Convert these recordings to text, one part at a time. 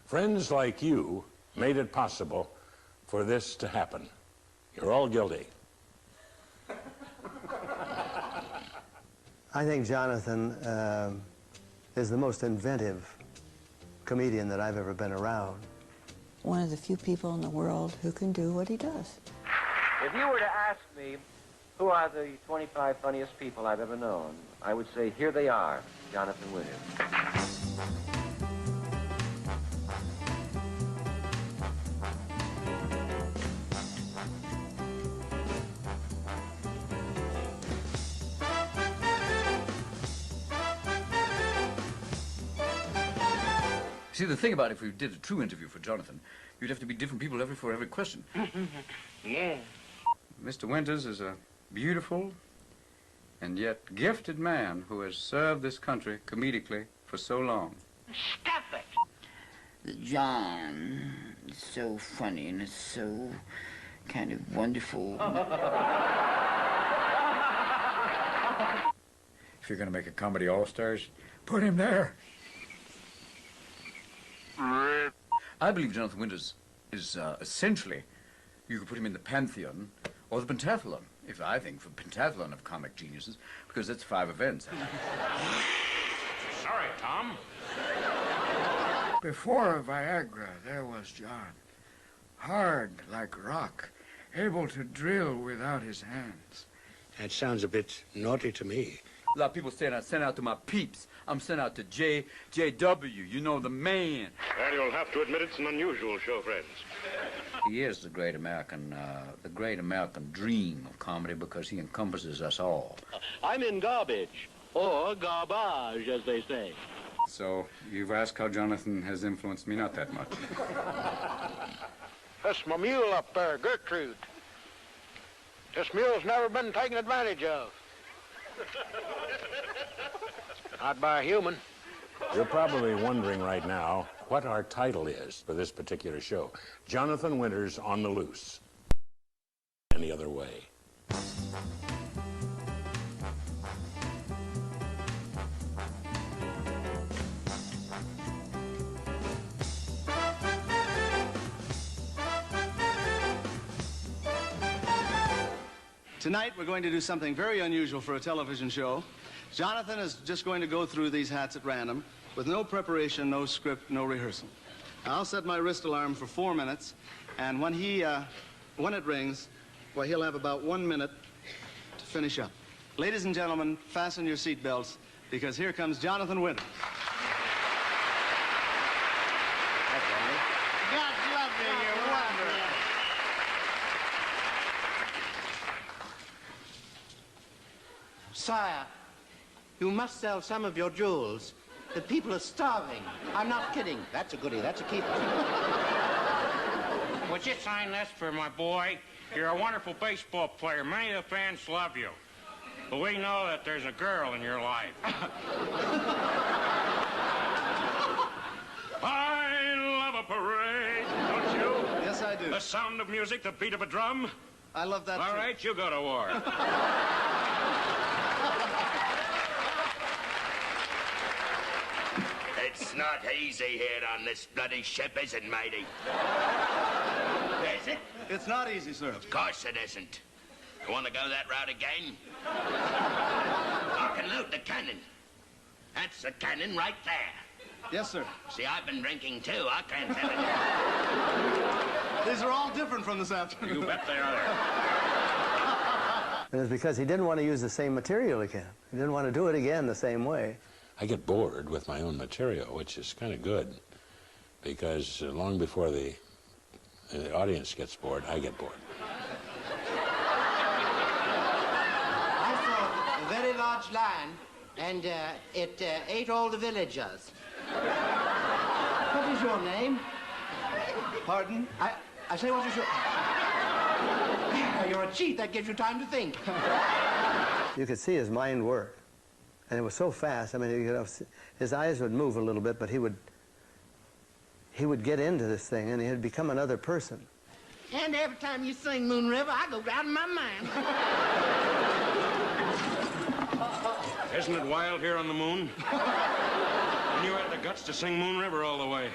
Friends like you made it possible for this to happen. You're all guilty. I think Jonathan is the most inventive comedian that I've ever been around. One of the few people in the world who can do what he does. If you were to ask me who are the 25 funniest people I've ever known, I would say here they are, Jonathan Winters. See, the thing about if we did a true interview for Jonathan, you'd have to be different people for every question. Yeah. Mr. Winters is a beautiful and yet gifted man who has served this country comedically for so long. Stop it! John is so funny and it's so kind of wonderful. If you're going to make a comedy all-stars, put him there. I believe Jonathan Winters is essentially, you could put him in the pantheon or the pentathlon, if I think, for pentathlon of comic geniuses, because that's 5 events. Sorry, Tom. Before Viagra, there was John. Hard like rock, able to drill without his hands. That sounds a bit naughty to me. A lot of people saying I sent out to my peeps. I'm sent out to JW, you know, the man. Well, you'll have to admit it's an unusual show, friends. He is the great American dream of comedy because he encompasses us all. I'm in garbage, or garbage, as they say. So, you've asked how Jonathan has influenced me? Not that much. That's my mule up there, Gertrude. This mule's never been taken advantage of. Not by a human. You're probably wondering right now what our title is for this particular show. Jonathan Winters on the Loose. Any other way. Tonight, we're going to do something very unusual for a television show. Jonathan is just going to go through these hats at random with no preparation, no script, no rehearsal. I'll set my wrist alarm for 4 minutes, and when it rings, well, he'll have about 1 minute to finish up. Ladies and gentlemen, fasten your seat belts, because here comes Jonathan Winters. God love you, you're wonderful. Sire, you must sell some of your jewels. The people are starving. I'm not kidding. That's a goodie. That's a keeper. Would you sign this for my boy? You're a wonderful baseball player. Many of the fans love you. But we know that there's a girl in your life. I love a parade, don't you? Yes, I do. The sound of music, the beat of a drum. I love that, All too. right, you go to war. It's not easy here on this bloody ship, is it, matey? Is it? It's not easy, sir. Of course it isn't. You want to go that route again? I can load the cannon. That's the cannon right there. Yes, sir. See, I've been drinking, too. I can't tell it. These are all different from this afternoon. You bet they are. And it's because he didn't want to use the same material again. He didn't want to do it again the same way. I get bored with my own material, which is kind of good, because long before the audience gets bored, I get bored. I saw a very large lion, and it ate all the villagers. What is your name? Pardon? I say, what is your... You're a cheat. That gives you time to think. You could see his mind work. And it was so fast. I mean, you know, his eyes would move a little bit, but he would get into this thing, and he would become another person. And every time you sing Moon River, I go out of my mind. Isn't it wild here on the moon? When you had the guts to sing Moon River all the way.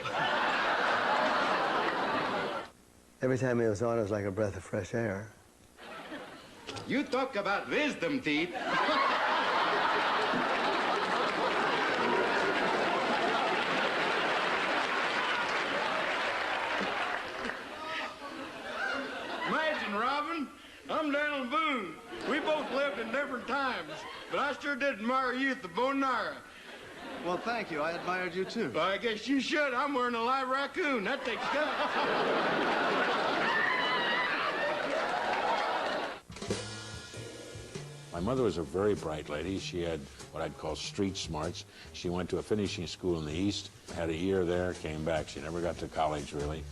Every time he was on, it was like a breath of fresh air. You talk about wisdom teeth. Imagine, Robin, I'm Daniel Boone. We both lived in different times, but I sure did admire you at the Bonara. Well, thank you. I admired you, too. Well, I guess you should. I'm wearing a live raccoon. That takes guts. My mother was a very bright lady. She had what I'd call street smarts. She went to a finishing school in the East, had a year there, came back. She never got to college, really.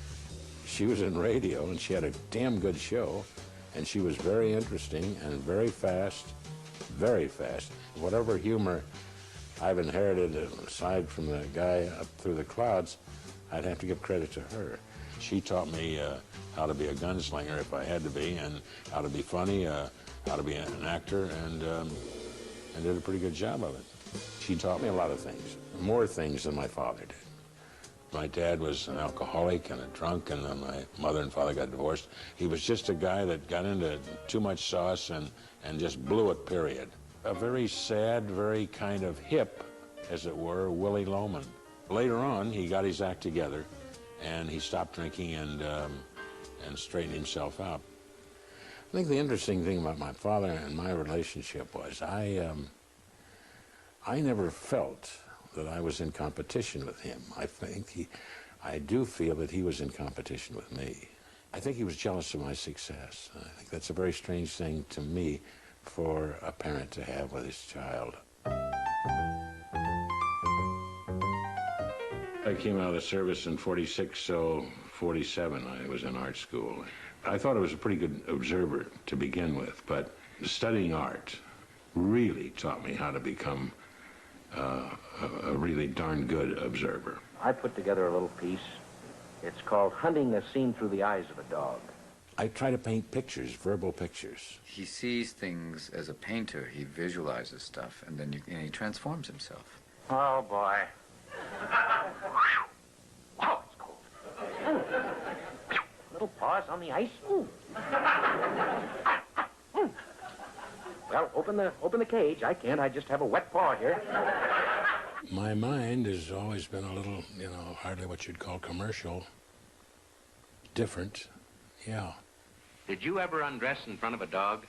She was in radio, and she had a damn good show, and she was very interesting and very fast, very fast. Whatever humor I've inherited, aside from the guy up through the clouds, I'd have to give credit to her. She taught me how to be a gunslinger if I had to be, and how to be funny, how to be an actor, and did a pretty good job of it. She taught me a lot of things, more things than my father did. My dad was an alcoholic and a drunk, and then my mother and father got divorced. He was just a guy that got into too much sauce and just blew it, period. A very sad, very kind of hip, as it were, Willie Loman. Later on, he got his act together, and he stopped drinking and straightened himself out. I think the interesting thing about my father and my relationship was I never felt that I was in competition with him. I do feel that he was in competition with me. I think he was jealous of my success. I think that's a very strange thing to me for a parent to have with his child. I came out of the service in 46, so 47 I was in art school. I thought I was a pretty good observer to begin with, but studying art really taught me how to become a really darn good observer. I put together a little piece. It's called Hunting a Scene Through the Eyes of a Dog. I try to paint pictures, verbal pictures. He sees things as a painter. He visualizes stuff, and then he transforms himself. Oh, boy. Oh, it's cold. Little paws on the ice. Well, open the cage. I can't. I just have a wet paw here. My mind has always been a little, hardly what you'd call commercial. Different, yeah. Did you ever undress in front of a dog?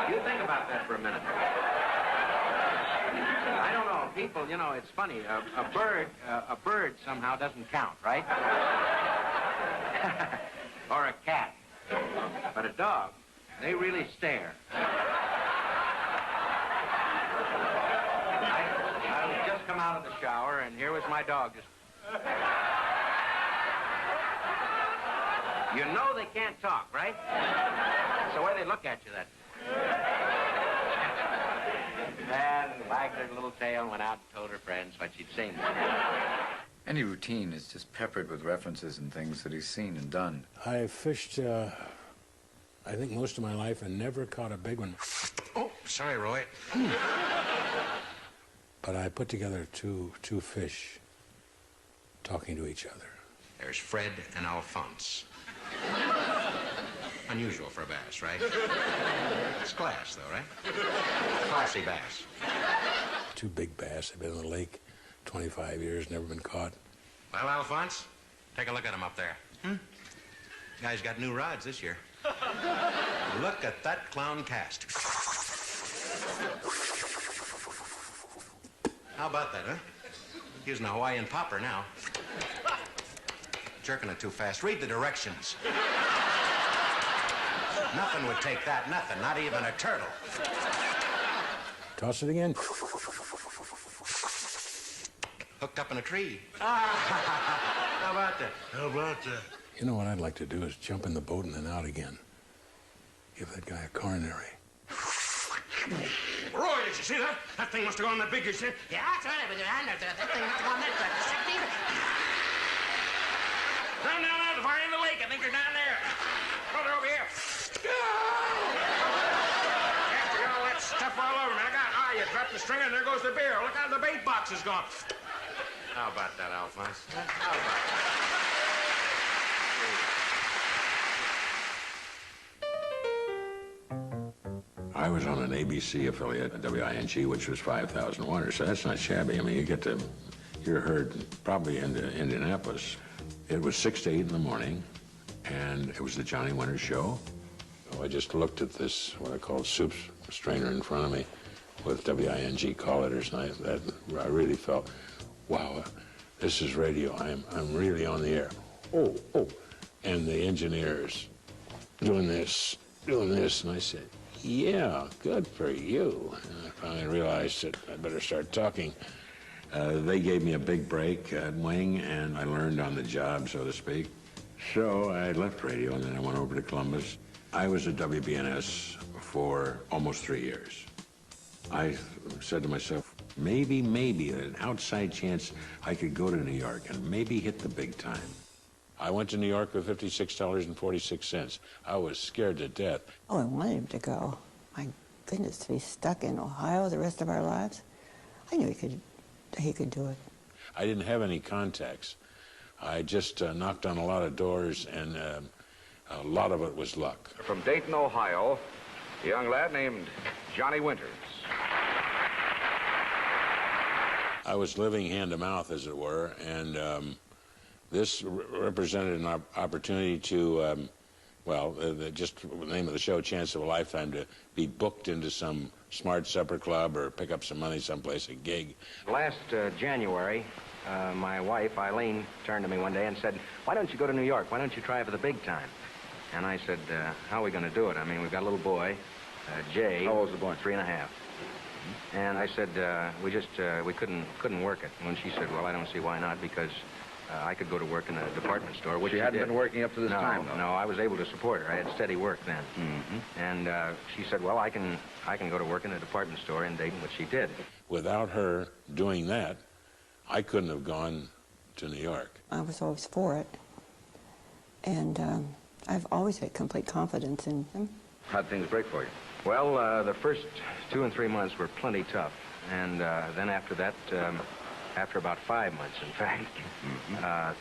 You think about that for a minute. I don't know. People, it's funny. A bird somehow doesn't count, right? Or a cat. But a dog, they really stare. I was just come out of the shower, and here was my dog just... You know they can't talk, right? That's the way they look at you, that... And wagged her little tail and went out and told her friends what she'd seen. Any routine is just peppered with references and things that he's seen and done. I fished, I think most of my life and never caught a big one. Oh, sorry, Roy. But I put together two fish talking to each other. There's Fred and Alphonse. Unusual for a bass, right? It's class, though, right? Classy bass. Two big bass. They've been in the lake 25 years, never been caught. Well, Alphonse, take a look at him up there. Guy's got new rods this year. Look at that clown cast. How about that, huh? Using a Hawaiian popper now. Jerking it too fast. Read the directions. Nothing would take that, nothing, not even a turtle. Toss it again. Hooked up in a tree. How about that? How about that? You know what I'd like to do is jump in the boat and then out again. Give that guy a coronary. Roy, did you see that? That thing must have gone that big, you see? Yeah, that's right. With your hand out there, that thing must have gone that direction. Down, down, down. the fire in the lake. I think they're down there. Oh, they're over here. After all that stuff all over me. You dropped the string and there goes the beer. Look how the bait box is gone. How about that, Alphonse? How about that? I was on an ABC affiliate, WING, which was 5,000 waters, so that's not shabby. I mean, you're heard probably into Indianapolis. It was 6 to 8 in the morning, and it was the Johnny Winters show. So I just looked at this, what I called soup strainer in front of me with WING call letters, and I really felt, wow, this is radio. I'm really on the air. Oh, and the engineers doing this, and I said, yeah, good for you. And I finally realized that I better start talking. They gave me a big break at Wing, and I learned on the job, so to speak. So I left radio, and then I went over to Columbus. I was at WBNS for almost 3 years. I said to myself, maybe, an outside chance I could go to New York and maybe hit the big time. I went to New York with $56.46. I was scared to death. Oh, I wanted him to go. My goodness, to be stuck in Ohio the rest of our lives. I knew he could do it. I didn't have any contacts. I just knocked on a lot of doors, and a lot of it was luck. From Dayton, Ohio, a young lad named Johnny Winters. I was living hand to mouth, as it were, and this represented an opportunity to, just the name of the show, Chance of a Lifetime, to be booked into some smart supper club or pick up some money someplace, a gig. Last January, my wife, Eileen, turned to me one day and said, why don't you go to New York? Why don't you try for the big time? And I said, how are we going to do it? I mean, we've got a little boy, Jay. How old's the boy? 3.5. And I said, we couldn't work it. And she said, well, I don't see why not, because I could go to work in a department store, which she hadn't been working up to this time, though. No, I was able to support her. I had steady work then. Mm-hmm. And she said, well, I can go to work in a department store in Dayton, which she did. Without her doing that, I couldn't have gone to New York. I was always for it. And I've always had complete confidence in him. How'd things break for you? Well, the first 2 and 3 months were plenty tough. And then after that, after about 5 months, in fact,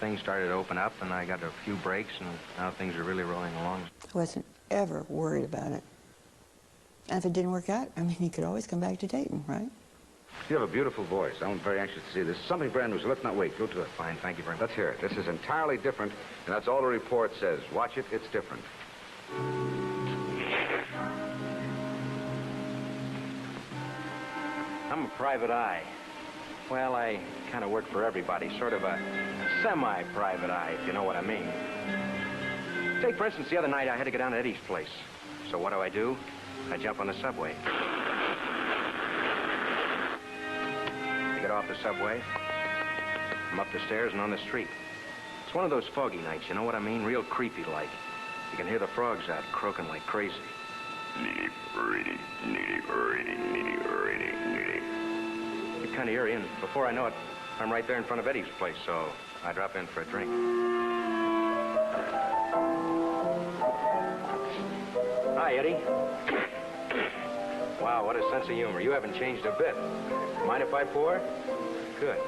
things started to open up, and I got a few breaks, and now things are really rolling along. I wasn't ever worried about it. And if it didn't work out, I mean, he could always come back to Dayton, right? You have a beautiful voice. I'm very anxious to see this. Something brand new, so let's not wait. Go to it. Fine, thank you very much. Let's hear it. This is entirely different, and that's all the report says. Watch it, it's different. I'm a private eye. Well, I kind of work for everybody, sort of a semi-private eye, if you know what I mean. Take, for instance, the other night I had to get down to Eddie's place. So what do? I jump on the subway. I get off the subway, I'm up the stairs and on the street. It's one of those foggy nights, you know what I mean? Real creepy-like. You can hear the frogs out croaking like crazy. Nitty-gritty, nitty-gritty, nitty-gritty, nitty. Get kind of eerie, and before I know it, I'm right there in front of Eddie's place, so I drop in for a drink. Hi, Eddie. Wow, what a sense of humor. You haven't changed a bit. Mind if I pour? Good.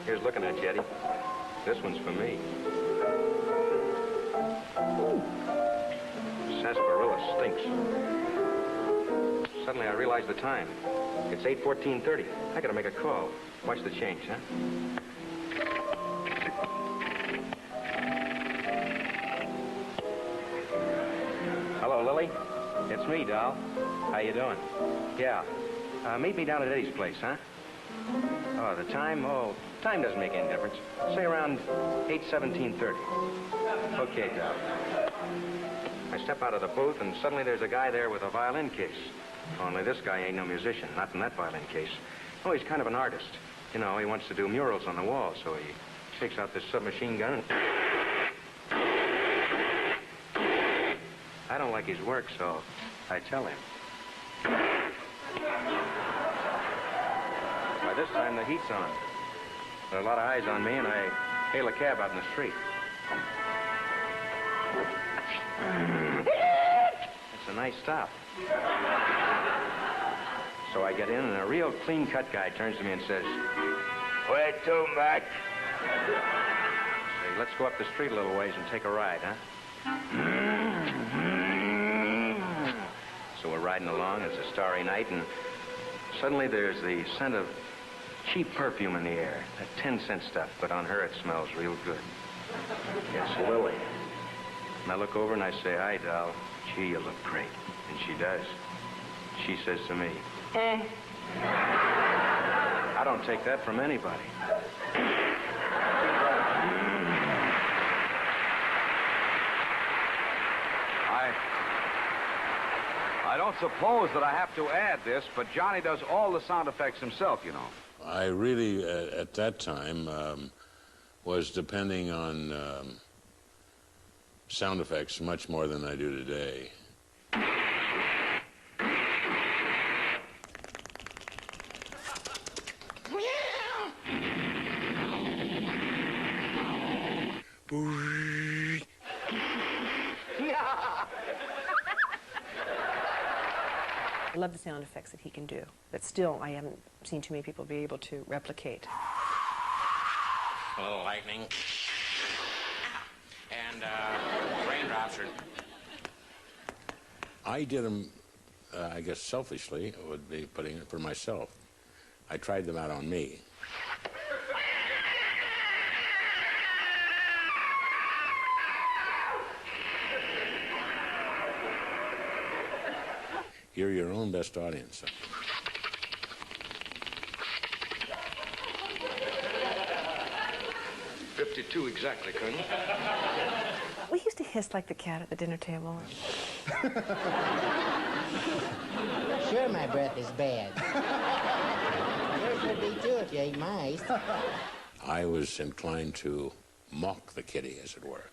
Here's looking at you, Eddie. This one's for me. Sarsaparilla stinks. Suddenly I realize the time. It's 8:14:30. I gotta make a call. Watch the change, huh? Hello, Lily. It's me, doll. How you doing? Yeah. Meet me down at Eddie's place, huh? Oh, the time? Oh, time doesn't make any difference. Say around 8:17:30. Okay, doll. I step out of the booth, and suddenly there's a guy there with a violin case. Only this guy ain't no musician, not in that violin case. Oh, he's kind of an artist. You know, he wants to do murals on the wall, so he takes out this submachine gun and... I don't like his work, so I tell him. By this time, the heat's on. There are a lot of eyes on me, and I hail a cab out in the street. It's a nice stop. So I get in, and a real clean-cut guy turns to me and says, "Where to, Mac?" Say, "Let's go up the street a little ways and take a ride, huh?" So we're riding along. It's a starry night, and suddenly there's the scent of cheap perfume in the air. That 10-cent stuff, but on her it smells real good. It's Lily. And I look over and I say, "Hi, doll. Gee, you look great." And she does. She says to me, I don't take that from anybody. I don't suppose that I have to add this, but Johnny does all the sound effects himself, you know. I really, at that time, was depending on sound effects much more than I do today. I love the sound effects that he can do, but still I haven't seen too many people be able to replicate. A little lightning. And raindrops are... I did them, I guess selfishly, would be putting it for myself. I tried them out on me. You're your own best audience. 52 exactly, Colonel. We used to hiss like the cat at the dinner table. Sure, my breath is bad. Yours would be too if you ate mice. I was inclined to mock the kitty, as it were.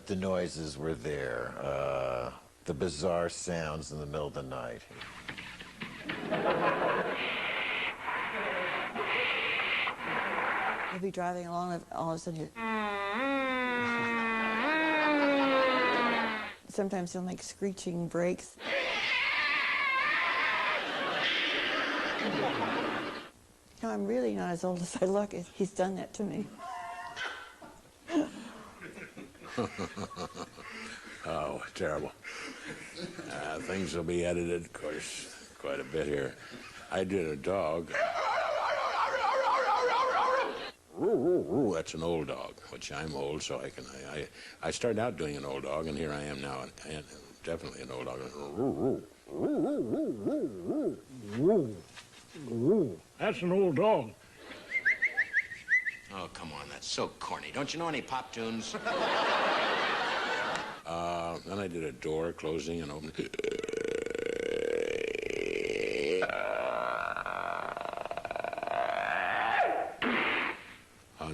The noises were there, the bizarre sounds in the middle of the night. He'll be driving along, and all of a sudden sometimes he'll make screeching brakes. No, I'm really not as old as I look. He's done that to me. Oh, terrible. Things will be edited, of course, quite a bit here. I did a dog. That's an old dog, which I'm old, so I started out doing an old dog, and here I am now, and definitely an old dog. That's an old dog. Oh, come on, that's so corny. Don't you know any pop tunes? Then I did a door closing and opening.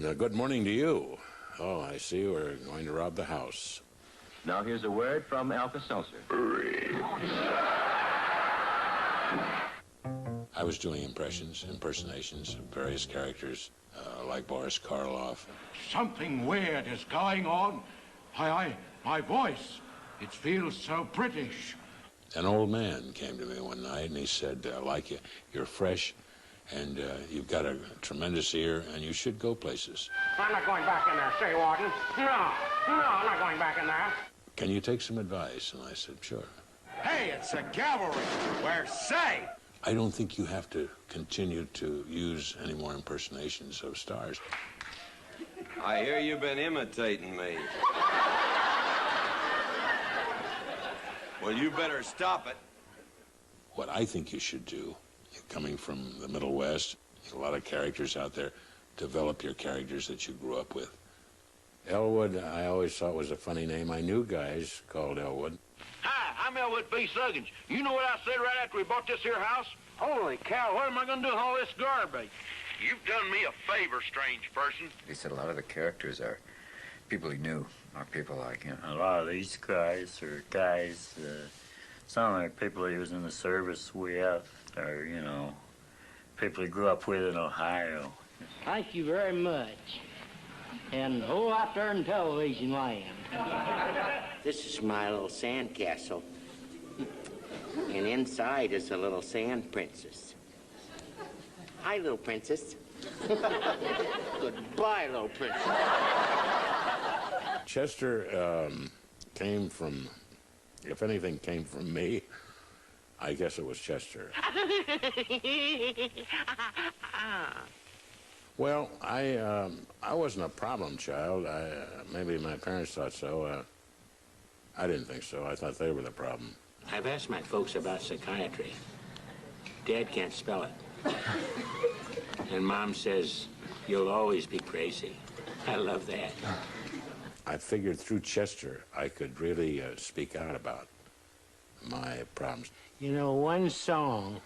Now, good morning to you. Oh, I see we're going to rob the house. Now here's a word from Alka-Seltzer. I was doing impersonations of various characters, like Boris Karloff. Something weird is going on. My voice, it feels so British. An old man came to me one night and he said, I like you. You're fresh and you've got a tremendous ear and you should go places. I'm not going back in there, say, Warden. No, I'm not going back in there. Can you take some advice? And I said, sure. Hey, it's a cavalry. Where say? I don't think you have to continue to use any more impersonations of stars. I hear you've been imitating me. Well, you better stop it. What I think you should do, coming from the Middle West, a lot of characters out there, develop your characters that you grew up with. Elwood, I always thought was a funny name. I knew guys called Elwood. Hi, I'm Elwood B. Suggins. You know what I said right after we bought this here house? Holy cow, what am I going to do with all this garbage? You've done me a favor, strange person. He said a lot of the characters are People he knew, not people like him. A lot of these guys are guys, some are people he was in the service with, or, you know, people he grew up with in Ohio. Thank you very much. And a whole lot there in television land. This is my little sand castle. And inside is a little sand princess. Hi, little princess. Goodbye, little princess. Chester came from, if anything came from me, I guess it was Chester. Well, I wasn't a problem child. Maybe my parents thought so. I didn't think so. I thought they were the problem. I've asked my folks about psychiatry. Dad can't spell it. And Mom says, you'll always be crazy. I love that. I figured through Chester I could really speak out about my problems. You know, one song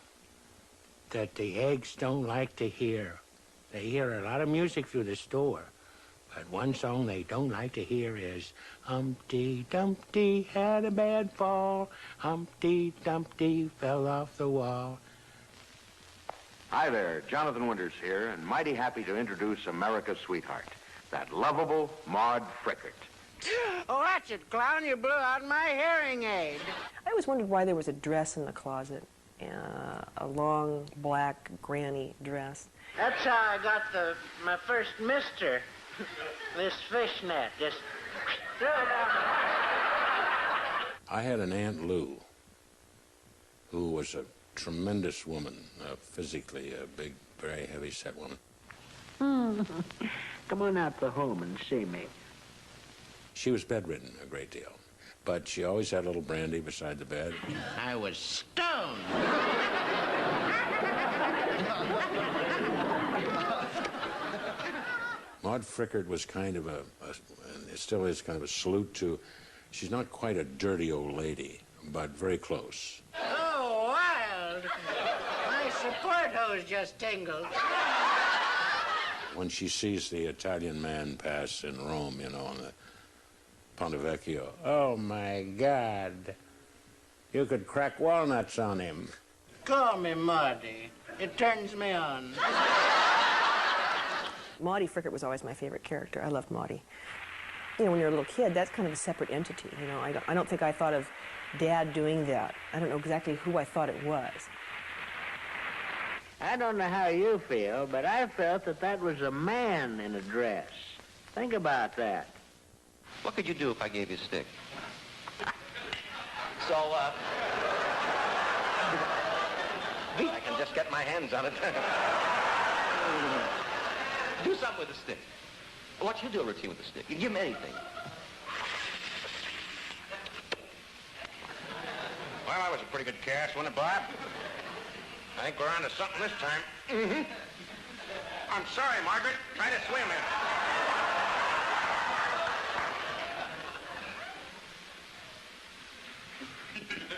that the eggs don't like to hear. They hear a lot of music through the store, but one song they don't like to hear is Humpty Dumpty had a bad fall. Humpty Dumpty fell off the wall. Hi there, Jonathan Winters here, and mighty happy to introduce America's sweetheart, that lovable Maude Frickert. Oh, that's it, clown. You blew out my hearing aid. I always wondered why there was a dress in the closet, a long black granny dress. That's how I got my first mister. This fishnet, just... I had an Aunt Lou who was a tremendous woman, physically a big, very heavy-set woman. Come on out to home and see me. She was bedridden a great deal, but she always had a little brandy beside the bed. I was stoned. Maude Frickert was kind of and it still is kind of a salute to, she's not quite a dirty old lady, but very close. Oh, wild. My support hose just tingled. When she sees the Italian man pass in Rome, you know, on the Ponte Vecchio, oh my God, you could crack walnuts on him. Call me Maudie. It turns me on. Maudie Frickert was always my favorite character. I loved Maudie. You know, when you're a little kid, that's kind of a separate entity. You know, I don't think I thought of Dad doing that. I don't know exactly who I thought it was. I don't know how you feel, but I felt that was a man in a dress. Think about that. What could you do if I gave you a stick? So, I can just get my hands on it. Do something with a stick. What's your do routine with a stick? You give him anything. Well, that was a pretty good cast, wasn't it, Bob? I think we're on to something this time. Mm-hmm. I'm sorry, Margaret. Try to swim in.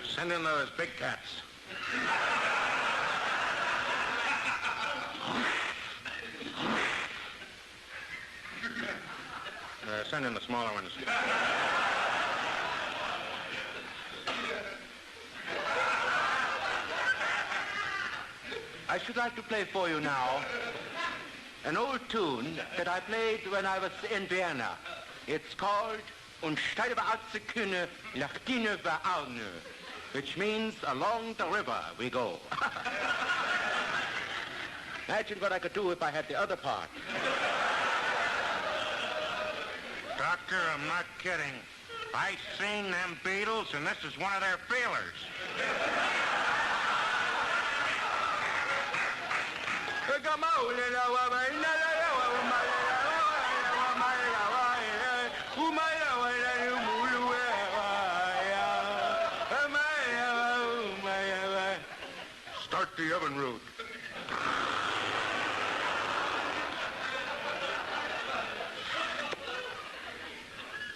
Send in those big cats. Send in the smaller ones. I should like to play for you now an old tune that I played when I was in Vienna. It's called Und steile Kühne Lachtine Verarne, which means along the river we go. Imagine what I could do if I had the other part. Doctor, I'm not kidding. I seen them Beatles, and this is one of their feelers. Start the oven route.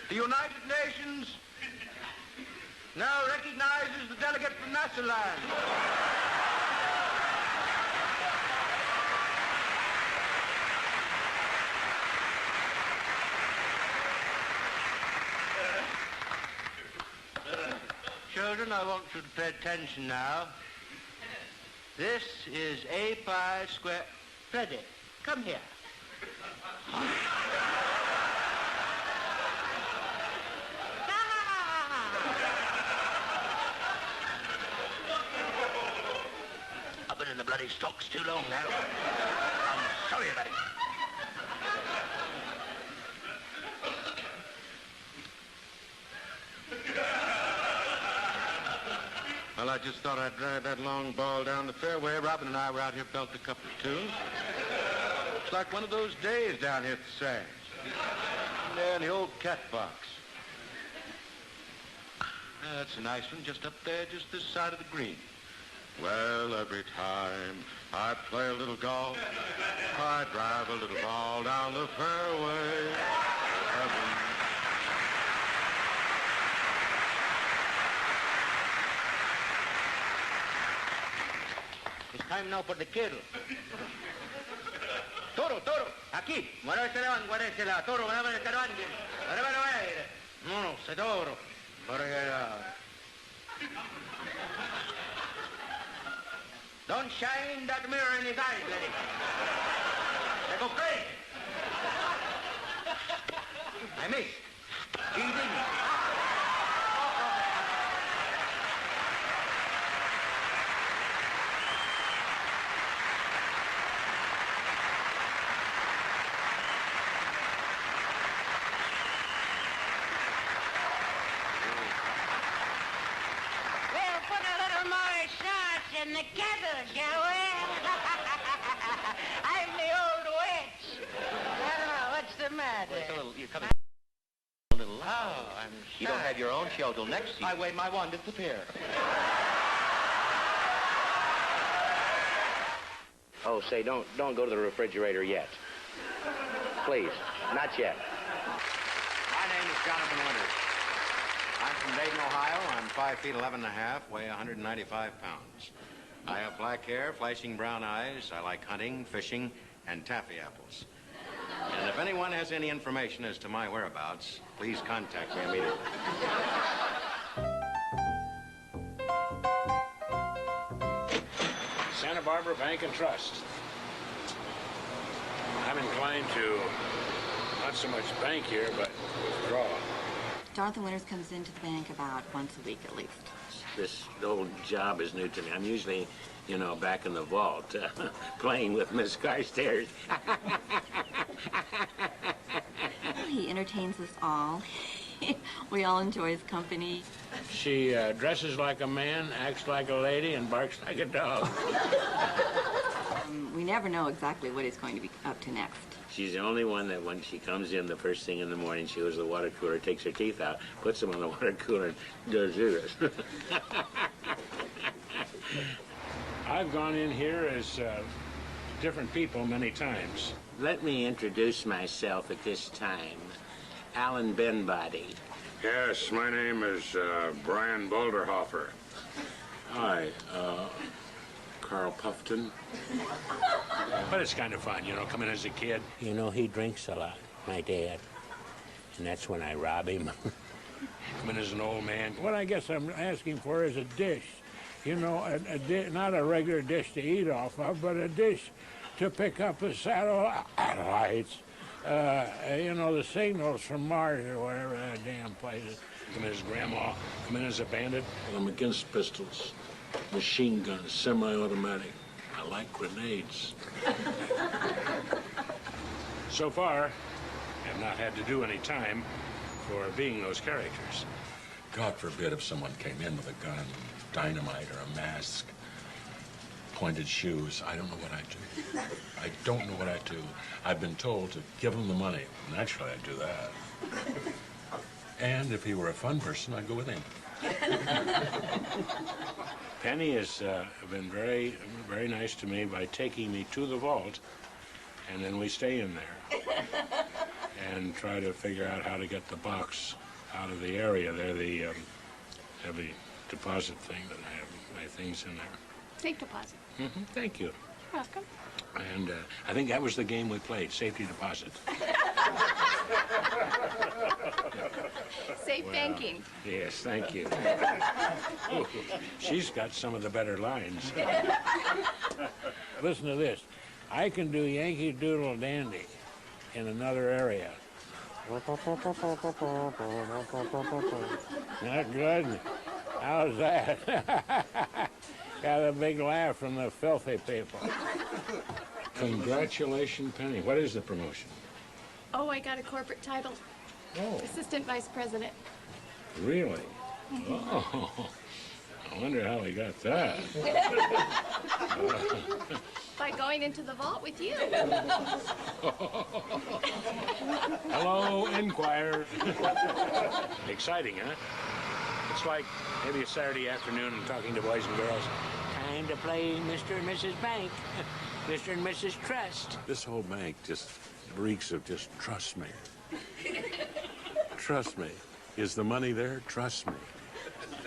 The United Nations now recognizes the delegate from Nassaland. children, I want you to pay attention now. This is A pi square. Freddie, come here. I've been in the bloody stocks too long now. I'm sorry about it. Well, I just thought I'd drive that long ball down the fairway. Robin and I were out here belting a couple of tunes. It's like one of those days down here at the Sands. There in the old cat box. That's a nice one, just up there, just this side of the green. Well, every time I play a little golf, I drive a little ball down the fairway. It's time now for the kettle. Toro, aquí. Guarda ese lado, guarda ese lado. Toro, guarda ese lado. No, se toro. Don't shine that mirror in his eyes, lady. They go crazy. I missed. He didn't. We'll put a little more sauce in the kettle, shall we? I'm the old witch. Oh, what's the matter? You're coming a little loud. Oh, I'm sorry. You don't have your own show till next season. I wave my wand at the pier. Oh, say, don't go to the refrigerator yet. Please, not yet. My name is Jonathan Winters. I'm from Dayton, Ohio. I'm 5 feet 11 and a half, weigh 195 pounds. I have black hair, flashing brown eyes. I like hunting, fishing, and taffy apples. And if anyone has any information as to my whereabouts, please contact me immediately. Santa Barbara Bank and Trust. I'm inclined to not so much bank here, but withdraw. Jonathan Winters comes into the bank about once a week at least. This whole job is new to me. I'm usually, you know, back in the vault, playing with Miss Carstairs. Well, he entertains us all. We all enjoy his company. She dresses like a man, acts like a lady, and barks like a dog. We never know exactly what he's going to be up to next. She's the only one that when she comes in the first thing in the morning, she goes to the water cooler, takes her teeth out, puts them on the water cooler, and does this. I've gone in here as different people many times. Let me introduce myself at this time. Alan Benbody. Yes, my name is Brian Boulderhofer. Hi, Carl Puffton. But it's kind of fun, you know, coming as a kid. You know, he drinks a lot, my dad. And that's when I rob him. Coming as an old man. What I guess I'm asking for is a dish. You know, not a regular dish to eat off of, but a dish to pick up the satellites. You know, the signals from Mars or whatever that damn place is. Come in as grandma, come in as a bandit. I'm against pistols, machine guns, semi-automatic. I like grenades. So far, I've not had to do any time for being those characters. God forbid if someone came in with a gun, dynamite, or a mask, pointed shoes. I don't know what I'd do. I don't know what I'd do. I've been told to give him the money. Naturally, I'd do that. And if he were a fun person, I'd go with him. Penny has been very, very nice to me by taking me to the vault, and then we stay in there and try to figure out how to get the box out of the area there, the heavy deposit thing that I have my things in there. Safe deposit. Thank you. welcome. And I think that was the game we played, safety deposit. Safe banking. Yes, thank you. Ooh, she's got some of the better lines. Listen to this. I can do Yankee Doodle Dandy in another area. Not good? How's that? Got a big laugh from the filthy people. Congratulations, Penny. What is the promotion? Oh, I got a corporate title. Oh. Assistant Vice President. Really? Oh, I wonder how he got that. By going into the vault with you. Hello, Enquirer. Exciting, huh? It's like maybe a Saturday afternoon and talking to boys and girls. Time to play Mr. and Mrs. Bank. Mr. and Mrs. Trust. This whole bank just reeks of just trust me. Trust me. Is the money there? Trust me.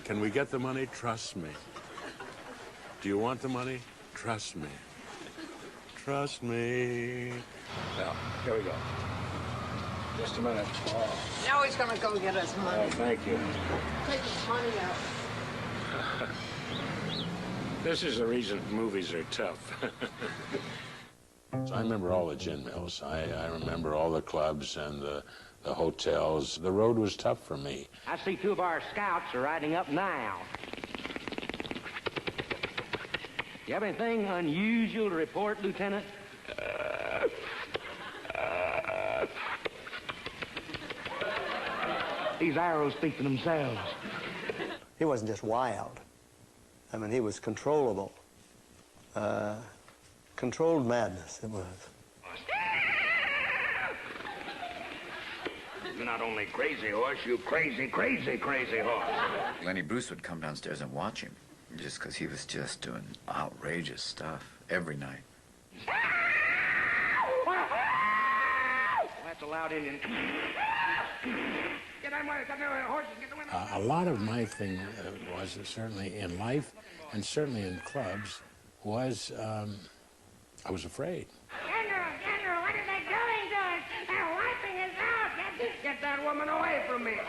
Can we get the money? Trust me. Do you want the money? Trust me. Trust me. Well, here we go. Just a minute. Oh. Now he's going to go get us money. Oh, thank you. Take his money out. This is the reason movies are tough. So I remember all the gin mills. I remember all the clubs and the hotels. The road was tough for me. I see two of our scouts are riding up now. You have anything unusual to report, Lieutenant? These arrows speak for themselves. He wasn't just wild. I mean, he was controllable. Controlled madness, it was. You're not only crazy horse, you crazy, crazy, crazy horse. Lenny Bruce would come downstairs and watch him, just because he was just doing outrageous stuff every night. That's a loud Indian. Get on, horses, get the wind. A lot of my thing was certainly in life and certainly in clubs was I was afraid. General, what are they doing to us? They're wiping us out. Get that woman away from me.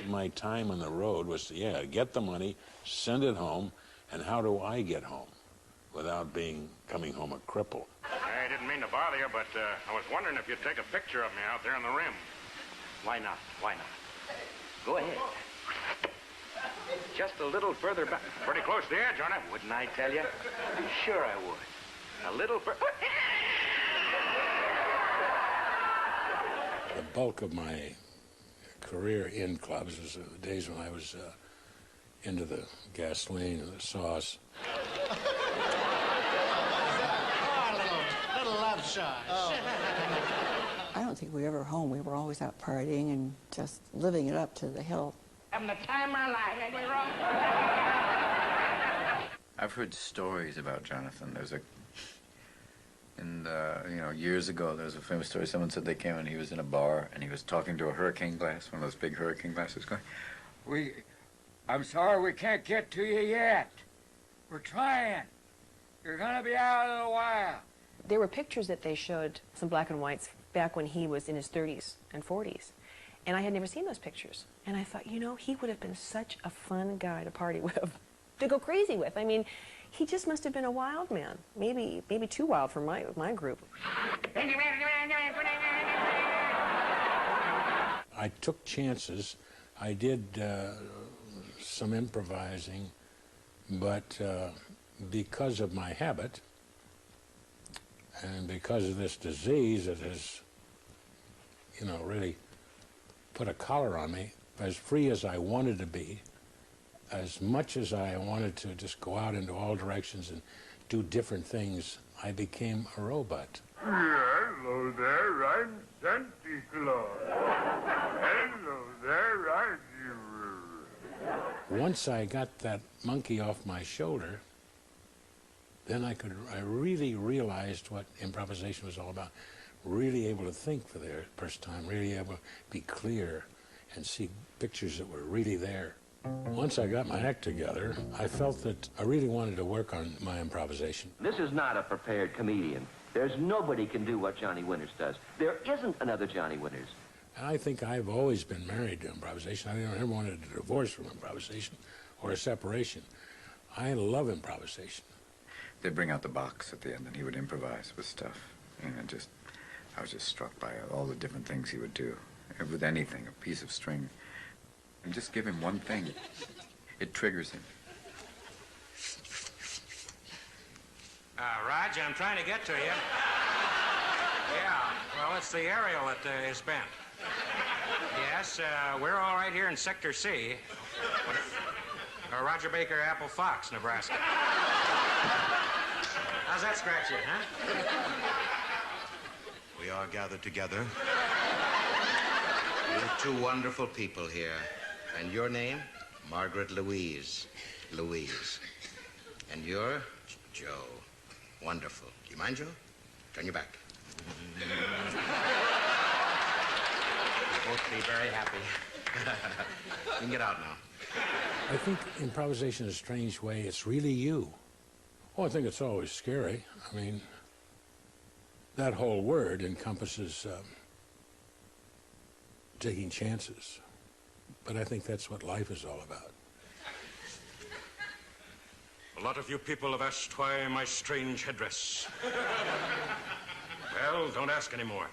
My time on the road was to, get the money, send it home, and how do I get home without coming home a cripple? I didn't mean to bother you, but I was wondering if you'd take a picture of me out there on the rim. Why not? Why not? Go ahead. Just a little further back. Pretty close to the edge, aren't I? Wouldn't I tell you? Sure I would. A little further. The bulk of my career in clubs was the days when I was into the gasoline and the sauce. Little love shot. I don't think we were ever home. We were always out partying and just living it up to the hill. Having the time of our life, ain't we wrong? I've heard stories about Jonathan. Years ago, there was a famous story. Someone said they came and he was in a bar and he was talking to a hurricane glass, one of those big hurricane glasses, going, I'm sorry we can't get to you yet. We're trying. You're gonna be out in a while. There were pictures that they showed, some black and whites, back when he was in his 30s and 40s. And I had never seen those pictures. And I thought, he would have been such a fun guy to party with, to go crazy with. I mean, he just must have been a wild man. Maybe too wild for my group. I took chances. I did some improvising, but because of my habit and because of this disease that has, really put a collar on me, as free as I wanted to be, as much as I wanted to just go out into all directions and do different things, I became a robot. Hello there, I'm Santa Claus. Hello there, I'm you. Once I got that monkey off my shoulder, then I really realized what improvisation was all about. Really able to think for the first time, really able to be clear and see pictures that were really there. Once I got my act together, I felt that I really wanted to work on my improvisation. This is not a prepared comedian. There's nobody can do what Johnny Winters does. There isn't another Johnny Winters. And I think I've always been married to improvisation. I never wanted a divorce from improvisation or a separation. I love improvisation. They'd bring out the box at the end, and he would improvise with stuff. And I was just struck by all the different things he would do. With anything, a piece of string. And just give him one thing. It triggers him. Raj, I'm trying to get to you. Yeah, well, it's the aerial that is bent. Yes, we're all right here in Sector C. Roger Baker, Apple Fox, Nebraska. How's that scratch you, huh? We are gathered together. You're two wonderful people here. And your name? Margaret Louise. Louise. And you're? Joe. Wonderful. Do you mind, Joe? Turn your back. You'll both be very happy. You can get out now. I think improvisation is a strange way. It's really you. Oh, I think it's always scary. I mean, that whole word encompasses taking chances. But I think that's what life is all about. A lot of you people have asked why my strange headdress. Well, don't ask anymore.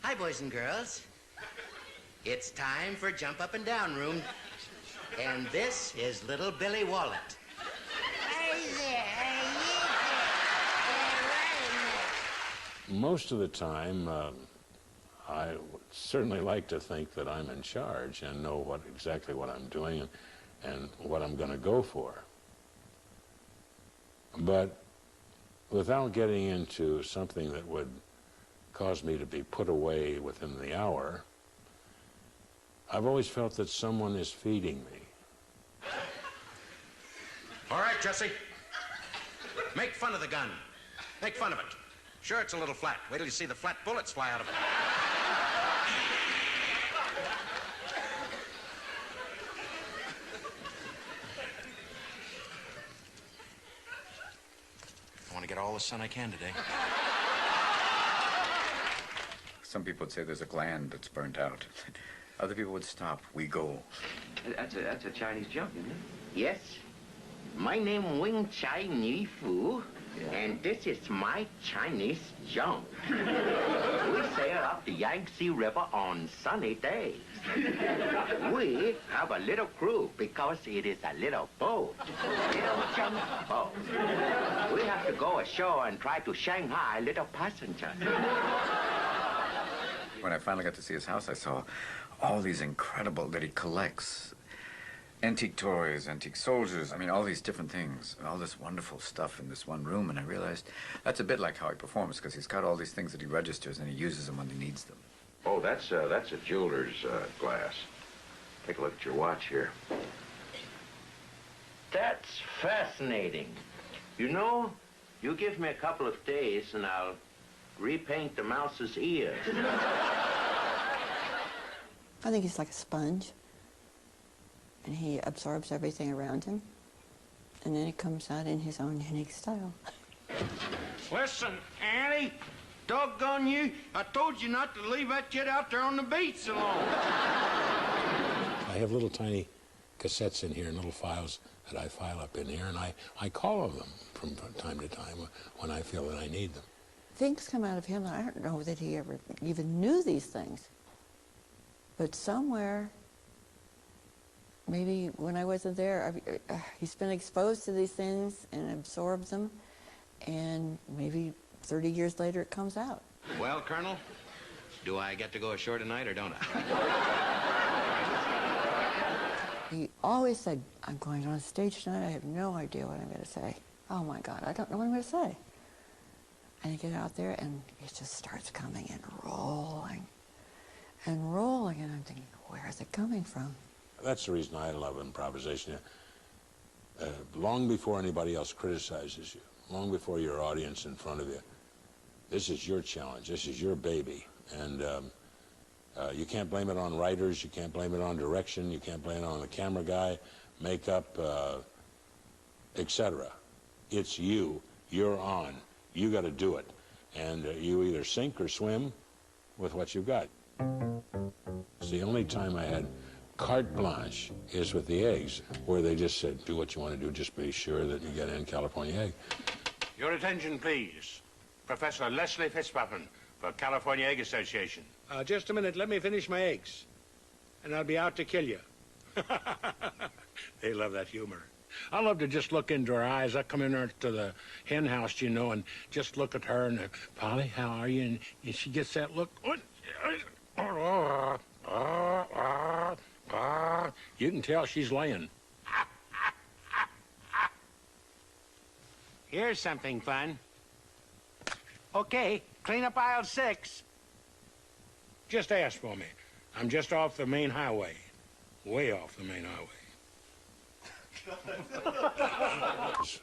Hi, boys and girls. It's time for Jump Up and Down Room. And this is Little Billy Wallet. Most of the time, I would certainly like to think that I'm in charge and know exactly what I'm doing and what I'm going to go for. But without getting into something that would cause me to be put away within the hour, I've always felt that someone is feeding me. All right, Jesse. Make fun of the gun. Make fun of it. Sure, it's a little flat. Wait till you see the flat bullets fly out of it. I want to get all the sun I can today. Some people would say there's a gland that's burnt out. Other people would stop. We go. That's a Chinese jump, isn't it? Yes. My name Wing Chai Ni Fu, and this is my Chinese jump. We sail up the Yangtze River on sunny days. We have a little crew because it is a little boat, little jump boat. We have to go ashore and try to Shanghai little passengers. When I finally got to see his house, I saw all these incredible that he collects. Antique toys, antique soldiers, I mean, all these different things, all this wonderful stuff in this one room, and I realized that's a bit like how he performs, because he's got all these things that he registers, and he uses them when he needs them. Oh, that's a jeweler's glass. Take a look at your watch here. That's fascinating. You know, you give me a couple of days and I'll repaint the mouse's ears. I think he's like a sponge. And he absorbs everything around him. And then it comes out in his own unique style. Listen, Annie, doggone you, I told you not to leave that kid out there on the beach so long. I have little tiny cassettes in here and little files that I file up in here, and I call on them from time to time when I feel that I need them. Things come out of him that I don't know that he ever even knew these things. But somewhere, maybe when I wasn't there, he's been exposed to these things and absorbed them, and maybe 30 years later it comes out. Well, Colonel, do I get to go ashore tonight or don't I? He always said, I'm going on stage tonight, I have no idea what I'm going to say. Oh my God, I don't know what I'm going to say. And you get out there and it just starts coming and rolling, and I'm thinking, where is it coming from? That's the reason I love improvisation. Long before anybody else criticizes you, long before your audience in front of you. This is your challenge. This is your baby. And you can't blame it on writers. You can't blame it on direction. You can't blame it on the camera guy, makeup, etc. It's you. You're on. You got to do it. And you either sink or swim with what you've got. It's the only time I had carte blanche is with the eggs, where they just said, do what you want to do, just be sure that you get in California egg. Your attention, please. Professor Leslie Fitzpatrick for California Egg Association. Just a minute, let me finish my eggs, and I'll be out to kill you. They love that humor. I love to just look into her eyes. I come in there to the hen house, you know, and just look at her and, Polly, how are you? And she gets that look. You can tell she's laying. Here's something fun. Okay, clean up aisle 6. Just ask for me. I'm just off the main highway. Way off the main highway.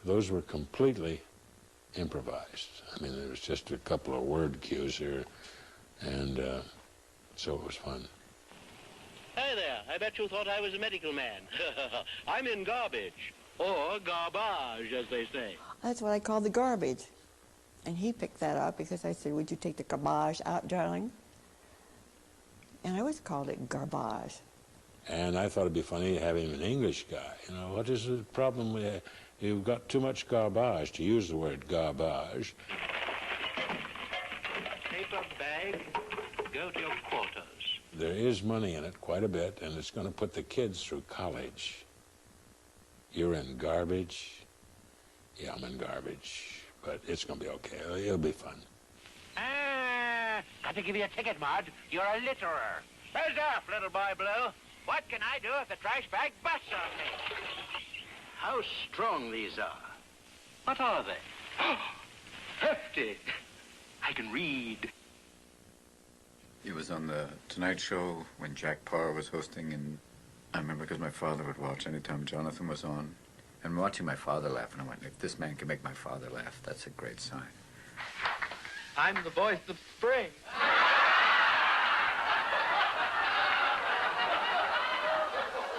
Those were completely improvised. I mean, there was just a couple of word cues here, and so it was fun. Hi there. I bet you thought I was a medical man. I'm in garbage, or garbage, as they say. That's what I call the garbage. And he picked that up because I said, would you take the garbage out, darling? And I always called it garbage. And I thought it'd be funny to have him an English guy. You know, what is the problem with you've got too much garbage, to use the word garbage. Paper bag, go to your quarters. There is money in it, quite a bit, and it's going to put the kids through college. You're in garbage. Yeah, I'm in garbage. But it's going to be okay. It'll be fun. Got to give you a ticket, Mud. You're a litterer. Hands off, little boy blue. What can I do if the trash bag busts on me? How strong these are. What are they? Hefty. I can read. It was on the Tonight Show when Jack Parr was hosting, and I remember because my father would watch anytime Jonathan was on. And watching my father laugh, and I went, if this man can make my father laugh, that's a great sign. I'm the voice of spring.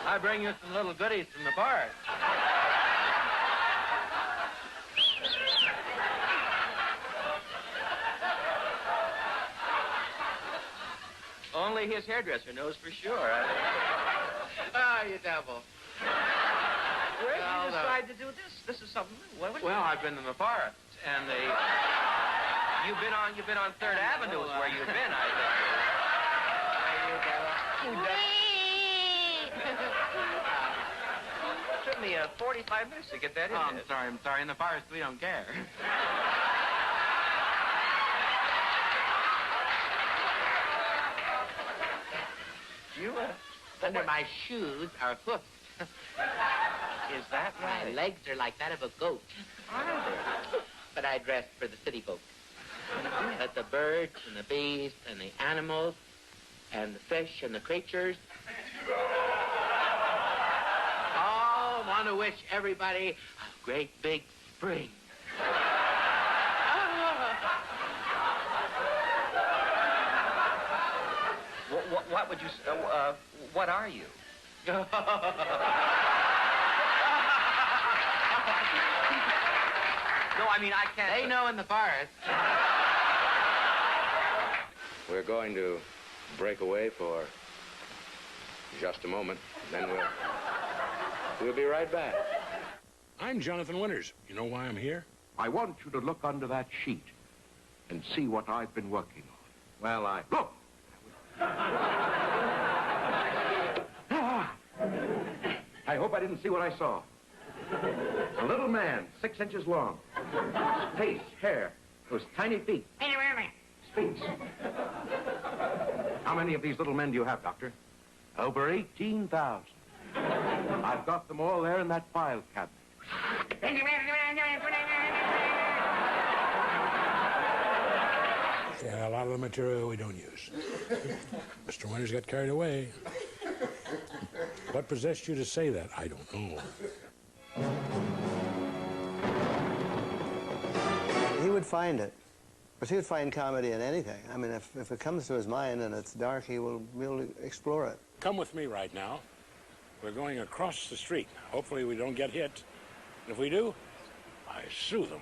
I bring you some little goodies from the bar. Only his hairdresser knows for sure. Ah, you devil. Where did you decide to do this? This is something new. Well, I've been in the forest, and they... You've been on 3rd Avenue is where you've been, I think. It took me 45 minutes to get that in. I'm sorry. In the forest, we don't care. Under my shoes are hoofs. Is that right? My legs are like that of a goat. Are they? But I dress for the city folk. But the birds and the bees and the animals and the fish and the creatures all want to wish everybody a great big spring. What would you say? What are you? No, I mean, I can't... They know in the forest. We're going to break away for just a moment, then we'll be right back. I'm Jonathan Winters. You know why I'm here? I want you to look under that sheet and see what I've been working on. Well, Look! I hope I didn't see what I saw. A little man, 6 inches long. Face, hair, those tiny feet. Speaks. How many of these little men do you have, Doctor? Over 18,000. I've got them all there in that file cabinet. Yeah, a lot of the material we don't use. Mr. Winters got carried away. What possessed you to say that? I don't know. would find it. But he would find comedy in anything. I mean, if it comes to his mind and it's dark, he will explore it. Come with me right now. We're going across the street. Hopefully we don't get hit. If we do, I sue them.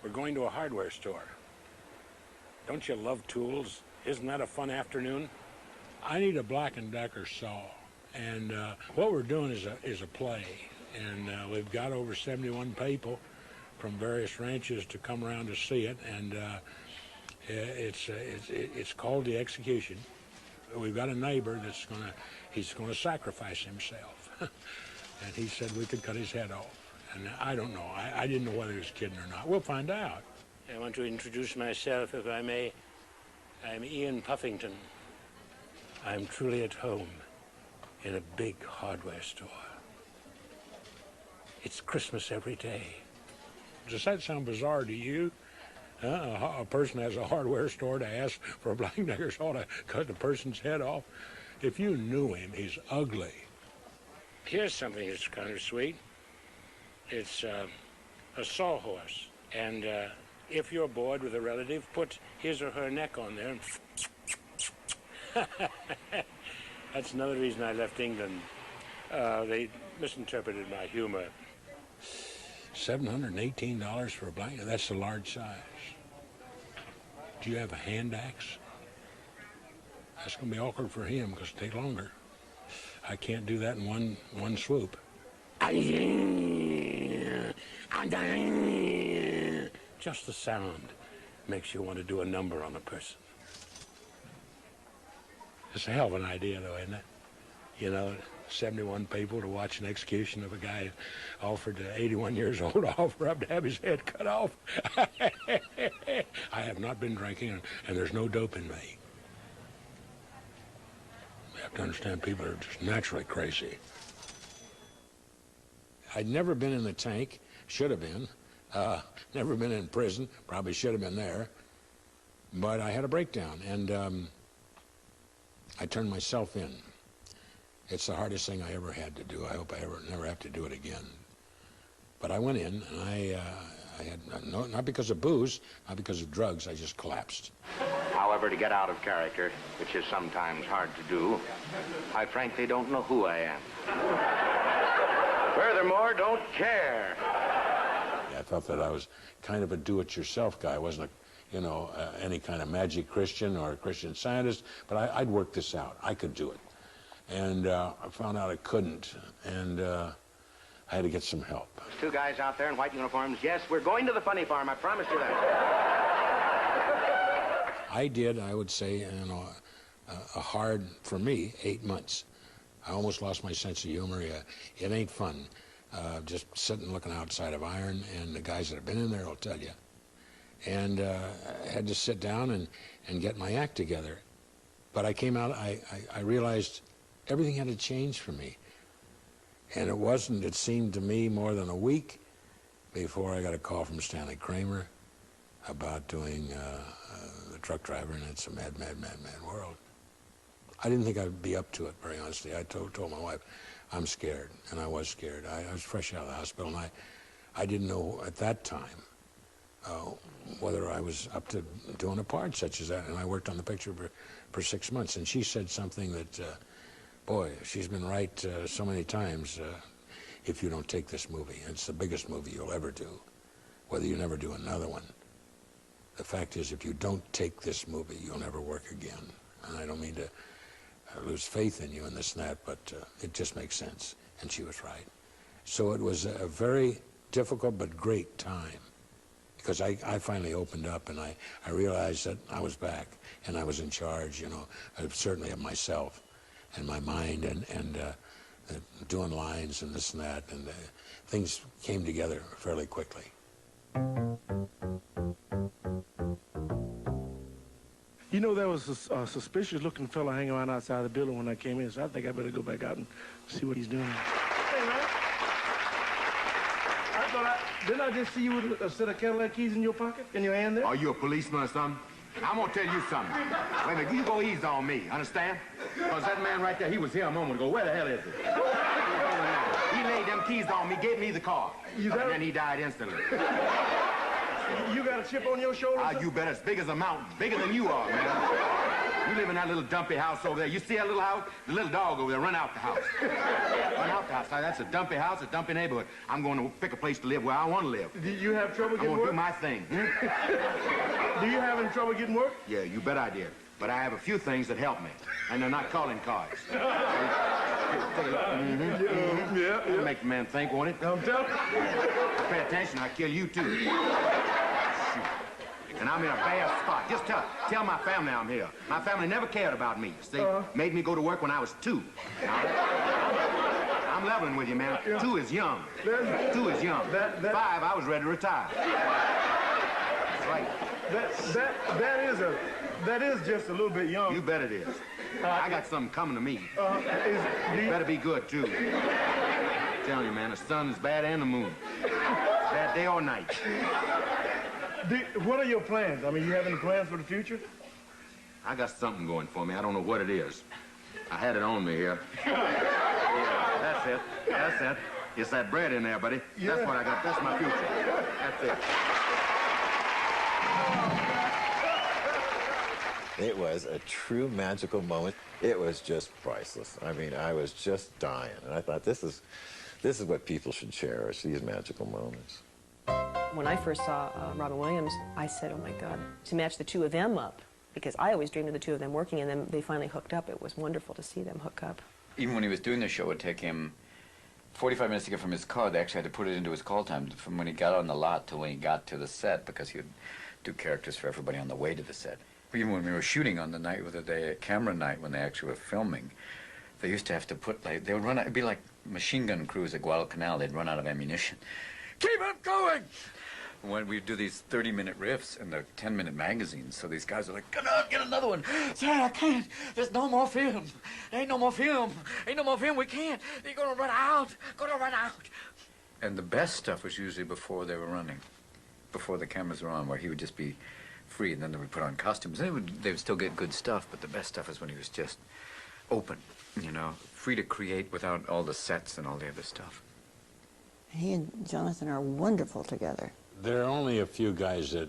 We're going to a hardware store. Don't you love tools? Isn't that a fun afternoon? I need a Black & Decker saw. And what we're doing is a play. And we've got over 71 people from various ranches to come around to see it. And it's called The Execution. We've got a neighbor he's gonna sacrifice himself. And he said we could cut his head off. And I don't know. I didn't know whether he was kidding or not. We'll find out. I want to introduce myself, if I may. I'm Ian Puffington. I'm truly at home in a big hardware store. It's Christmas every day. Does that sound bizarre to you? A person has a hardware store to ask for a Black & Decker saw to cut the person's head off? If you knew him, he's ugly. Here's something that's kind of sweet. It's a sawhorse. And if you're bored with a relative, put his or her neck on there. And that's another reason I left England. They misinterpreted my humor. $718 for a blanket. That's the large size. Do you have a hand axe? That's going to be awkward for him because it'll take longer. I can't do that in one swoop. Just the sound makes you want to do a number on a person. It's a hell of an idea, though, isn't it? You know, 71 people to watch an execution of a guy who offered to 81 years old to offer up to have his head cut off. I have not been drinking, and there's no dope in me. You have to understand, people are just naturally crazy. I'd never been in the tank, should have been. Never been in prison, probably should have been there. But I had a breakdown, and I turned myself in. It's the hardest thing I ever had to do. I hope I never have to do it again. But I went in, and I had, not because of booze, not because of drugs, I just collapsed. However, to get out of character, which is sometimes hard to do, I frankly don't know who I am. Furthermore, don't care. I thought that I was kind of a do-it-yourself guy. I wasn't any kind of magic Christian or a Christian Scientist, but I'd worked this out. I could do it. And I found out I couldn't, and I had to get some help. Two guys out there in white uniforms. Yes, we're going to the funny farm. I promise you that. I did, I would say, a hard, for me, 8 months. I almost lost my sense of humor. It ain't fun. Just sitting looking outside of iron, and the guys that have been in there will tell you. And I had to sit down and get my act together. But I came out, I realized everything had to change for me. And it seemed to me, more than a week before I got a call from Stanley Kramer about doing the truck driver, and It's a Mad, Mad, Mad, Mad World. I didn't think I'd be up to it, very honestly. I told my wife, I'm scared, and I was scared. I was fresh out of the hospital, and I didn't know at that time whether I was up to doing a part such as that. And I worked on the picture for 6 months, and she said something that, boy, she's been right so many times. If you don't take this movie, it's the biggest movie you'll ever do, whether you never do another one. The fact is, if you don't take this movie, you'll never work again. And I don't mean to lose faith in you and this and that, but it just makes sense. And she was right. So it was a very difficult but great time, because I finally opened up, and I realized that I was back, and I was in charge, certainly of myself and my mind, and doing lines and this and that, and things came together fairly quickly. You know, there was a suspicious-looking fellow hanging around outside the building when I came in, so I think I better go back out and see what he's doing. Hey, man. Didn't I just see you with a set of Cadillac keys in your pocket, in your hand there? Are you a policeman or something? I'm gonna tell you something. Wait a minute, you go easy on me, understand? Because that man right there, he was here a moment ago. Where the hell is he? He laid them keys on me, gave me the car. And then he died instantly. You got a chip on your shoulder? You bet. It's big as a mountain. Bigger than you are, man. You live in that little dumpy house over there. You see that little house? The little dog over there. Run out the house. Run out the house. That's a dumpy house, a dumpy neighborhood. I'm going to pick a place to live where I want to live. Do you have trouble getting work? I'm going to do my thing. Do you have any trouble getting work? Yeah, you bet I did. But I have a few things that help me. And they're not calling cards. Take a look. That'll make the man think, won't it? I'm telling you. Pay attention, I'll kill you too. Shoot. And I'm in a bad spot. Just tell my family I'm here. My family never cared about me. They made me go to work when I was 2. I'm leveling with you, man. 2 is young. 2 is young. 5, I was ready to retire. That's right. That is just a little bit young. You bet it is. I got something coming to me. You better be good, too. I'm telling you, man, the sun is bad and the moon. Bad day or night. What are your plans? I mean, you have any plans for the future? I got something going for me. I don't know what it is. I had it on me here. That's it. That's it. It's that bread in there, buddy. Yeah. That's what I got. That's my future. That's it. It was a true magical moment. It was just priceless. I mean, I was just dying. And I thought, this is what people should cherish, these magical moments. When I first saw Robin Williams, I said, oh my God, to match the two of them up, because I always dreamed of the two of them working, and then they finally hooked up. It was wonderful to see them hook up. Even when he was doing the show, it would take him 45 minutes to get from his car. They actually had to put it into his call time from when he got on the lot to when he got to the set, because he would do characters for everybody on the way to the set. Even when we were shooting on the night, with the camera night, when they actually were filming, they used to have to put, like, they would run out, it'd be like machine gun crews at Guadalcanal. They'd run out of ammunition. Keep on going! When we do these 30-minute riffs in the 10-minute magazines, so these guys are like, come on, get another one. Sir, I can't. There's no more film. Ain't no more film. Ain't no more film. We can't. You're gonna run out. Gonna run out. And the best stuff was usually before they were running, before the cameras were on, where he would just be free, and then they would put on costumes. They would still get good stuff, but the best stuff is when he was just open, you know, free to create without all the sets and all the other stuff. He and Jonathan are wonderful together. There are only a few guys that,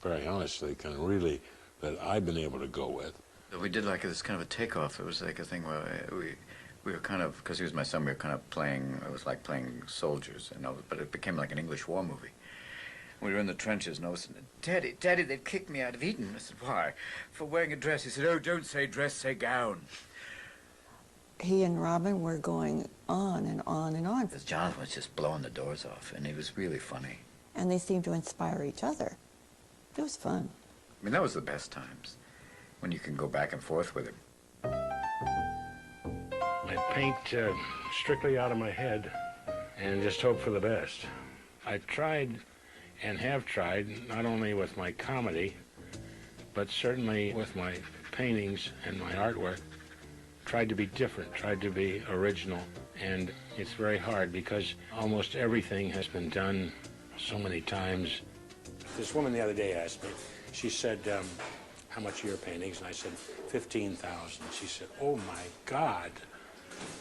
very honestly, that I've been able to go with. We did like this kind of a takeoff. It was like a thing where we were kind of, because he was my son, we were kind of playing, it was like playing soldiers, you know, but it became like an English war movie. We were in the trenches, and I was saying, Daddy, they've kicked me out of Eton. I said, why? For wearing a dress. He said, oh, don't say dress, say gown. He and Robin were going on and on and on. Because Jonathan was just blowing the doors off, and he was really funny. And they seemed to inspire each other. It was fun. I mean, that was the best times, when you can go back and forth with him. I paint strictly out of my head and just hope for the best. I tried and have tried, not only with my comedy, but certainly with my paintings and my artwork, tried to be different, tried to be original. And it's very hard because almost everything has been done so many times. This woman the other day asked me, she said, how much are your paintings? And I said, 15,000. She said, oh my God,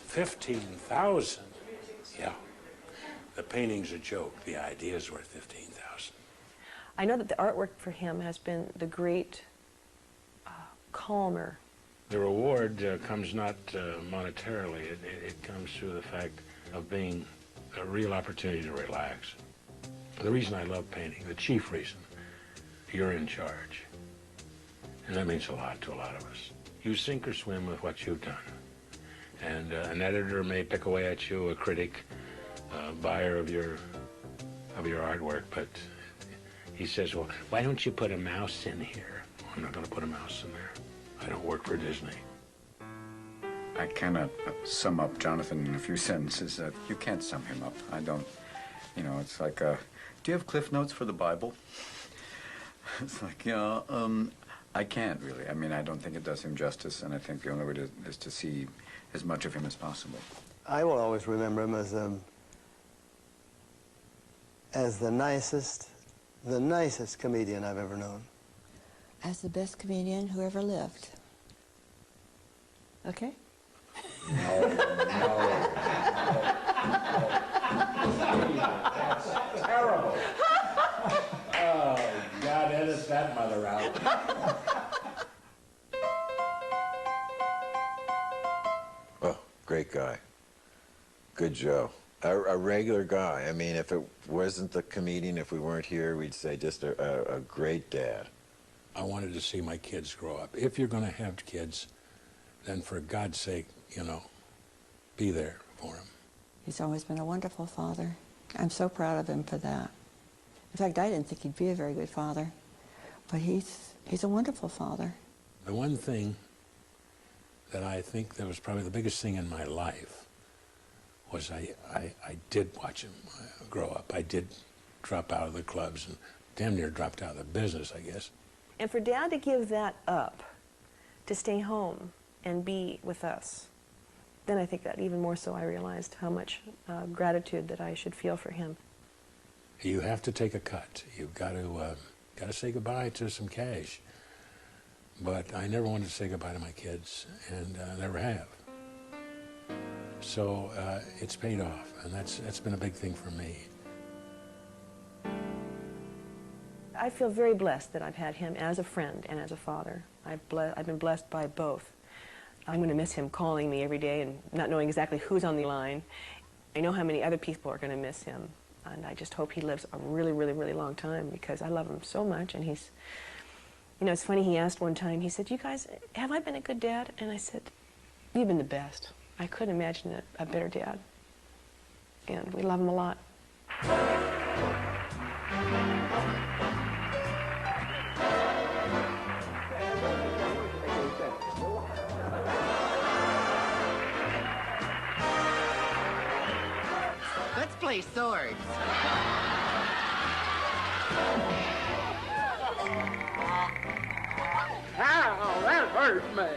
15,000? Yeah. The painting's a joke. The idea's worth 15,000. I know that the artwork for him has been the great calmer. The reward comes not monetarily. It comes through the fact of being a real opportunity to relax. The reason I love painting, the chief reason, you're in charge. And that means a lot to a lot of us. You sink or swim with what you've done. And an editor may pick away at you, a critic, a buyer of your artwork, but he says, well, why don't you put a mouse in here? I'm not going to put a mouse in there. I don't work for Disney. I cannot sum up Jonathan in a few sentences. You can't sum him up. I don't, you know, it's like, do you have Cliff Notes for the Bible? It's like, yeah, I can't really. I mean, I don't think it does him justice, and I think the only way is to see as much of him as possible. I will always remember him as the nicest comedian I've ever known. As the best comedian who ever lived. Okay? No. That's terrible. Oh, God, edit that mother out. Oh, great guy. Good Joe. A regular guy. I mean, if it wasn't the comedian, if we weren't here, we'd say just a great dad. I wanted to see my kids grow up. If you're going to have kids, then for God's sake, you know, be there for them. He's always been a wonderful father. I'm so proud of him for that. In fact, I didn't think he'd be a very good father, but he's a wonderful father. The one thing that I think that was probably the biggest thing in my life was I did watch him grow up. I did drop out of the clubs and damn near dropped out of the business, I guess. And for Dad to give that up, to stay home and be with us, then I think that even more so I realized how much gratitude that I should feel for him. You have to take a cut. You've got to say goodbye to some cash. But I never wanted to say goodbye to my kids, and never have. So it's paid off, and that's been a big thing for me. I feel very blessed that I've had him as a friend and as a father. I've been blessed by both. I'm going to miss him calling me every day and not knowing exactly who's on the line. I know how many other people are going to miss him, and I just hope he lives a really, really, really long time because I love him so much, and he's, you know, it's funny, he asked one time, he said, "You guys, have I been a good dad?" And I said, "You've been the best. I couldn't imagine a better dad." And we love him a lot. Let's play swords. Ow, that hurt me.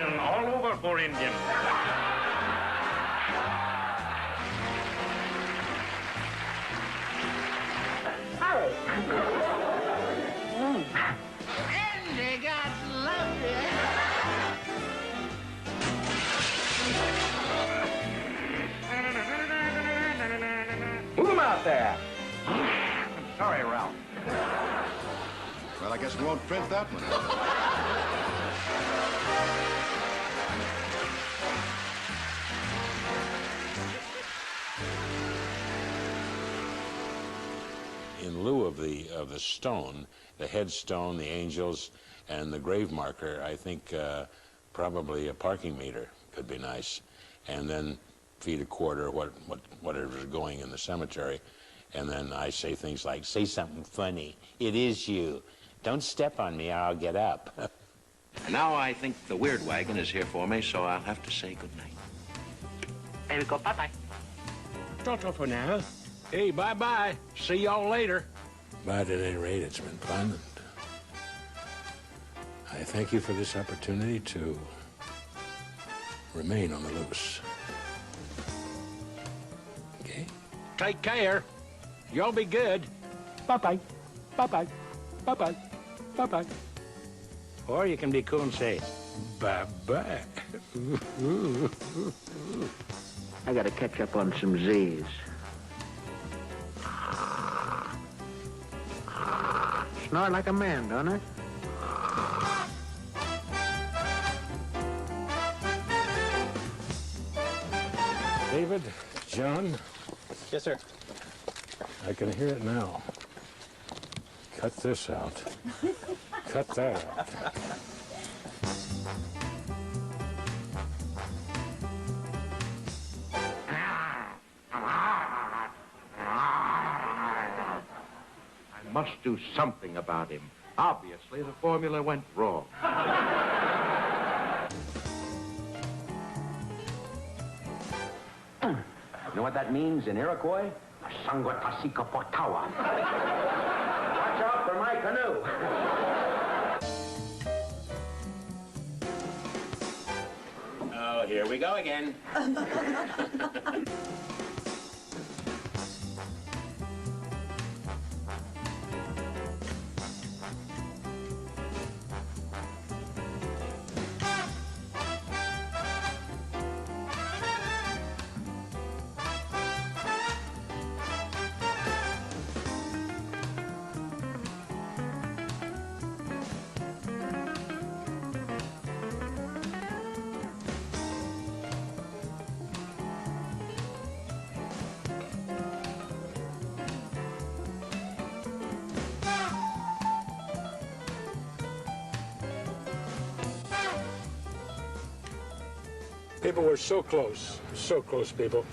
And all over for Indian. And they got lovely. Move him out there. I'm sorry, Ralph. Well, I guess we won't print that one out. In lieu of the stone, the headstone, the angels, and the grave marker, I think probably a parking meter could be nice. And then feed a quarter whatever's going in the cemetery. And then I say things like, "Say something funny. It is you. Don't step on me or I'll get up." Now I think the weird wagon is here for me, so I'll have to say goodnight. There we go. Bye-bye. Ta-ta for now. Hey, bye-bye. See y'all later. But at any rate, it's been fun. And I thank you for this opportunity to remain on the loose. Okay? Take care. Y'all be good. Bye-bye. Bye-bye. Bye-bye. Bye-bye. Or you can be cool and say, bye-bye. I gotta catch up on some Z's. Snort like a man, don't I? David, John? Yes, sir. I can hear it now. Cut this out. Cut that out. I must do something about him. Obviously, the formula went wrong. You know what that means in Iroquois? Sangwatasikapotawa. Watch out for my canoe. Oh, here we go again. People, we're so close, people.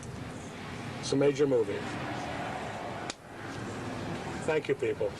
It's a major movie. Thank you, people.